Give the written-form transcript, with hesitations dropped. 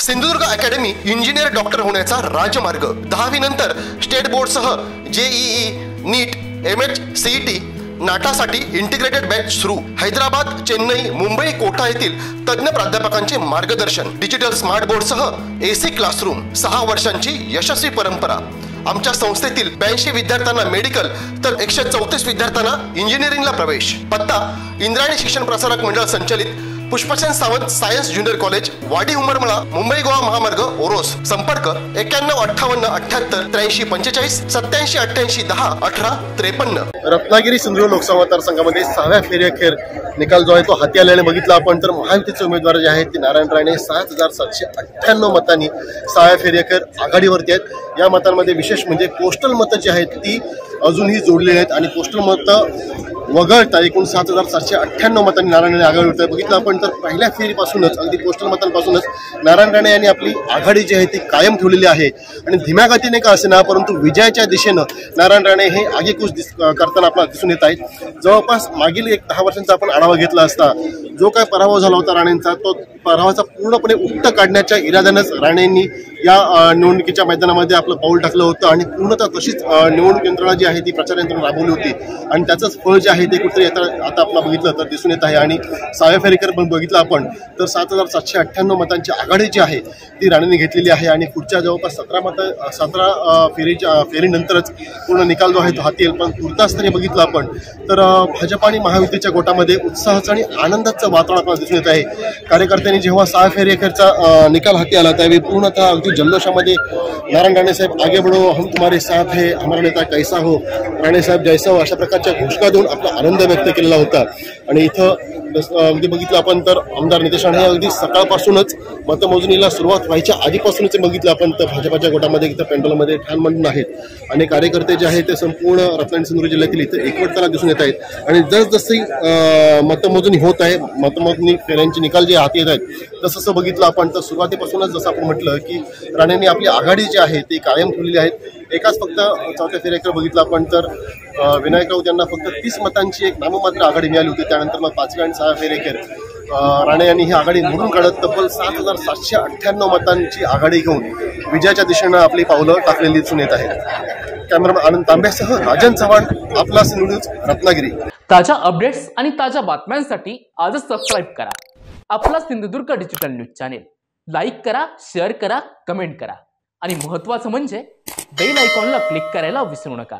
Sindhudurg academy engineer doctor होण्याचा राजमार्ग। 10वी नंतर स्टेट बोर्डसह जेईई, नीट, एमएच, सीईटी, नाटासाठी इंटिग्रेटेड बॅच सुरू। हैदराबाद, चेन्नई, मुंबई, कोटा येथील तज्ञ प्राध्यापकांचे मार्गदर्शन। डिजिटल स्मार्ट बोर्डसह एसी क्लासरूम। 6 वर्षांची यशस्वी परंपरा। आमच्या संस्थेतील 82 विद्यार्थ्यांना मेडिकल तर 134 विद्यार्थ्यांना इंजिनिअरिंगला प्रवेश। पत्ता इंद्रायणी शिक्षण प्रसारक मंडळ संचलित Pushpasen Sawant science junior college, वाडी उमरमळा, मुंबई गोवा महामार्ग, ओरोस। संपर्क 91 58 83 45 87 88 10 18 53। रत्नागिरी सिंधुदुर्ग लोकसभा मतदारसंघामध्ये 6व्या फेरीअखेर निकाल जो आहे तो हाती आल्याने बघितला आपण तर महायुतीचे उमेदवार जे आहेत ते नारायण राणे 7798 मतांनी 6व्या फेरीअखेर आघाडीवरती आहेत। या मतांमध्ये विशेष म्हणजे पोस्टल मतं जी आहेत ती अजूनही जोडलेली आहेत आणि पोस्टल मतं वगळता एकूण 7798 मतांनी नारायण राणे आघाडीवर आहेत। बघितलं आपण तर पहिल्या फेरीपासूनच अगदी पोस्टल मतांपासूनच नारायण राणे यांनी आपली आघाडी जी आहे ती कायम ठेवलेली आहे आणि धीम्या गतीने का असेना परंतु विजयाच्या दिशेनं नारायण राणे हे आगेकूच करताना आपल्याला दिसून येत आहेत। जवळपास मागील 10 वर्षांचा आपण आढावा घेतला असता जो काय पराभव झाला होता राणेंचा तो पराभवाचा पूर्णपणे उट्ट काढण्याच्या इराद्यानंच राणेंनी या निवडणुकीच्या मैदानामध्ये आपलं पाऊल टाकलं होतं आणि पूर्णतः तशीच निवडणूक यंत्रणा जी आहे ती प्रचार यंत्रणा राबवली होती आणि त्याचंच फळ जे आहे ते कुठेतरी आता आपलं बघितलं तर दिसून येत आहे। आणि 6व्या फेरीकर बघितलं आपण तर 7798 मतांची आघाडी जी आहे ती राणेंनी घेतलेली आहे आणि पुढच्या जवळपास 17 फेरीनंतरच पूर्ण निकाल जो आहे तो हाती येईल। पण तुर्तास तरी बघितलं आपण तर भाजप आणि महायुतीच्या गोटामध्ये उत्साहाचं आणि आनंदाचं वातावरण आपल्याला दिसून येत आहे। कार्यकर्त्यांनी जेव्हा 6 फेरीअखेरचा निकाल हाती आला त्यावेळी पूर्णतः अगदी जल्लोषामध्ये नारायण राणे साहेब आगे बढ़ो, हम तुम्हारे साथ है, हमारा नेता कैसा हो, राणे साहेब जैसा हो अशा प्रकारच्या घोषणा देऊन आपला आनंद व्यक्त केलेला होता। आणि इथं अगदी बघितलं आपण तर आमदार नितेश राणे अगदी सकाळपासूनच मतमोजणीला सुरुवात व्हायच्या आधीपासूनच बघितलं आपण तर भाजपाच्या गोटामध्ये इथं पेंडॉलमध्ये ठाण मांडून आहेत आणि कार्यकर्ते जे आहेत ते संपूर्ण रत्नागिरी सिंधुदुर्ग जिल्ह्यातील इथं एकवटताना दिसून येत आहेत। आणि जसजशी मतमोजणी होत आहे, मतमोजणी फेऱ्यांचे निकाल जे हाती येत आहेत तसं बघितलं आपण तर सुरुवातीपासूनच जसं आपण म्हटलं की राणेंनी आपली आघाडी जी आहे ती कायम ठेवलेली आहे। एकाच फक्त 4थ्या फेरीअखेर बघितलं आपण तर विनायक राऊत यांना फक्त 30 मतांची एक नाममात्र आघाडी मिळाली होती। त्यानंतर मग 5व्या आणि 6व्या फेरीअखेर राणे यांनी ही आघाडी मोडून काढत तब्बल 7798 मतांची आघाडी घेऊन विजयाच्या दिशेनं आपली पावलं टाकलेली दिसून येत आहेत। कॅमेरामॅन आनंद तांब्यासह राजन चव्हाण, आपला सिंधुदुर्ग, रत्नागिरी। ताज्या अपडेट्स आणि ताज्या बातम्यांसाठी आजच सबस्क्राईब करा आपला Sindhudurg digital news channel. Like करा, शेअर करा, कमेंट करा आणि महत्त्वाचं म्हणजे बेल आयकॉनला क्लिक करायला विसरू नका।